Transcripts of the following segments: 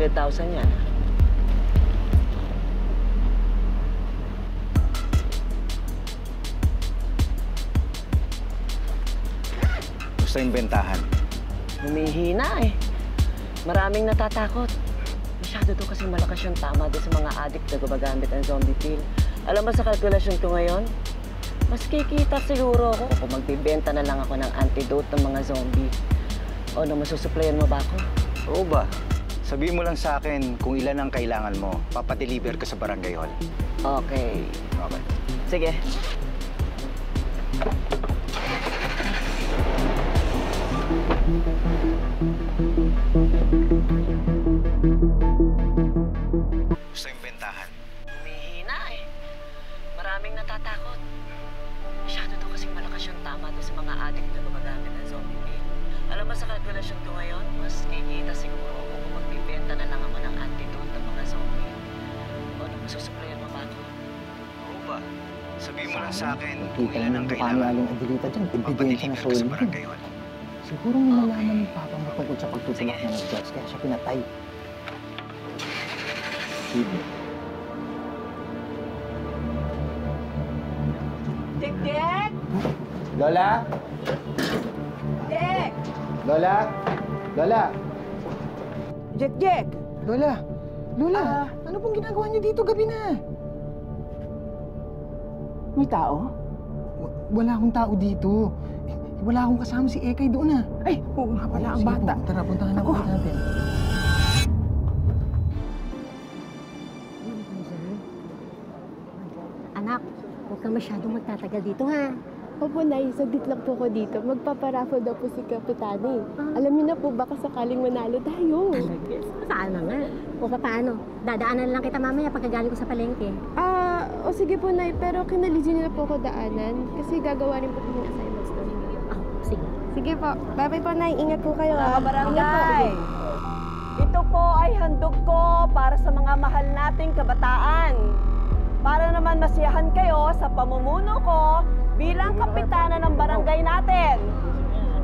100,000 yan. Gusto yung bentahan? Humihina eh. Maraming natatakot. Masyado doon kasi malakas yung tama doon sa mga addict na gumagamit ng zombie pill. Alam mo sa kalkulasyon ko ngayon, mas kikita siguro ako kung magbibenta na lang ako ng antidote ng mga zombie. O na masusuplayan mo ba ako? Oo ba? Sabihin mo lang sa akin kung ilan ang kailangan mo. Papadeliver ka sa barangay hall. Okay. Okay. Sige. Gusto yung bentahan? Humihina eh. Maraming natatakot. Masyado doon kasi malakas yung tama doon sa mga addict na gumagamit ng zombie pill. Alam mo sa kalkulasyon ko ngayon, mas kikita siguro ako kung magbibenta na lang ako ng antidote ng mga zombie. O na masusuplayan mo ba ako? Oo ba? Sabihin mo lang sa akin kung Kita ilan ang kailangan mo. Adelita dyan, ebidensya na Papadeliver ka sa solid. barangay hall. Siguro may nalaman ng papa mo tungkol sa pagtutulak niya ng drugs, kaya siya pinatay. Sige. Dek! Lola? Dek! Lola? Lola? Dek! Lola? Lola? Ano pong ginagawa niyo dito gabi na? May tao? Wala akong tao dito. Wala akong kasama si Ekay doon ah. Ay, oo nga pala ang Sige bata. po, tara, puntahan na Ako. ulit natin. Anak, huwag kang masyadong magtatagal dito, ha? Opo, Nay. Saglit lang po ko dito. Magpaparaffle daw po si Kapitani. Alam niyo na po, baka sakaling manalo tayo. Sana nga. O paano? Dadaanan lang kita mamaya pagkagaling ko sa palengke. O sige po, Nay. Pero kinalisin niyo na po ko daanan. Kasi gagawa rin po kami assignments doon. Sige. Sige po. Bye-bye po, Nay. Ingat po kayo, Mga ha? barangay, ito po ay handog ko para sa mga mahal nating kabataan. Para naman masiyahan kayo sa pamumuno ko bilang kapitana ng barangay natin.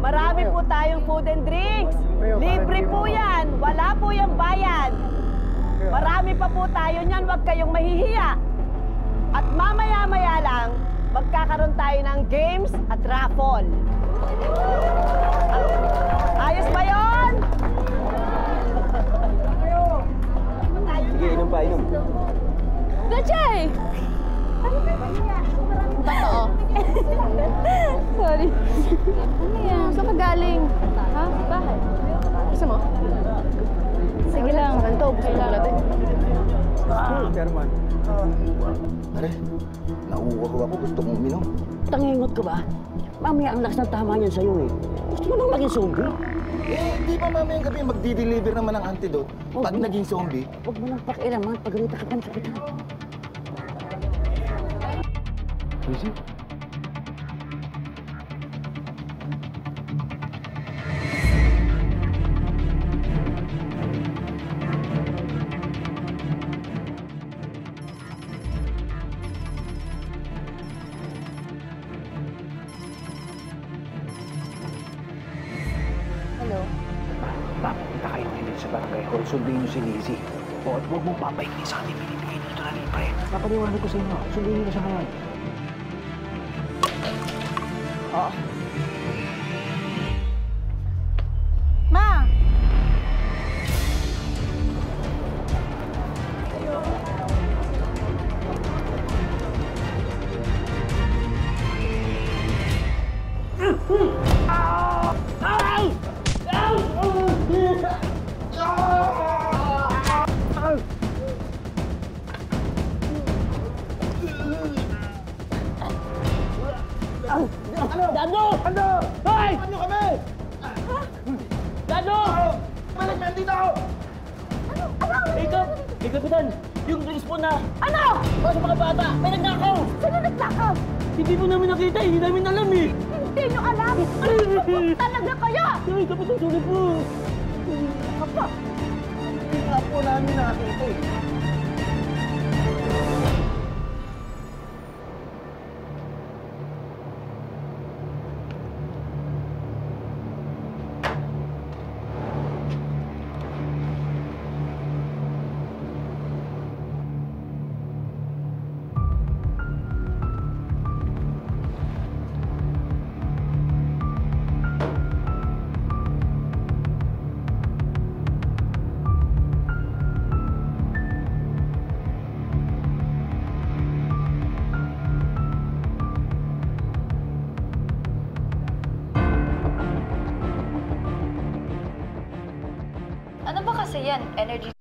Marami po tayong food and drinks. Libre po yan. Wala po yung bayad. Marami pa po tayo niyan. Huwag kayong mahihiya. At mamaya-maya lang, magkakaroon tayo ng games at raffle. Ayos ba yun? Sige, inom pa, inom. Gachay! Totoo. Sorry. Ano yan? Saan ka galing? Ha? Bahay? Gusto mo? Sige lang. Ganito, gusto mo natin. Chairman. Pare, nauuwaw ako. Gusto kong uminom. Tangingot ka ba? Mamaya ang lakas ng tama niyan sa'yo eh. Gusto mo nang maging zombie? Di ba mamayang gabi magdi-deliver naman ng antidote pag naging zombie? Huwag mo nang pakialaman pag ganito ka ng kapitan. Easy. Hello? Papunta kayo ngayon sa barangay hall. Sundin niyo si Lizzie. O at huwag mong papaigin sa ating binibigay dito na libre. Napaniwanag ko sa inyo. Sundin niyo na siya ngayon. Ma! Dado! Ano? Hoy! Ano kami? Dado! Balik na dito! Ano? Hey, Kapitan! Yung respawn na... Ano? Para sa mga bata! May nagnakaw! Sino nagnakaw? Hindi po namin nakita, hindi namin alam eh! Hindi nyo alam! Talaga kayo! Ay, Kapitan, sorry po! Apa! Hindi nga po namin nakakita eh. yan, energy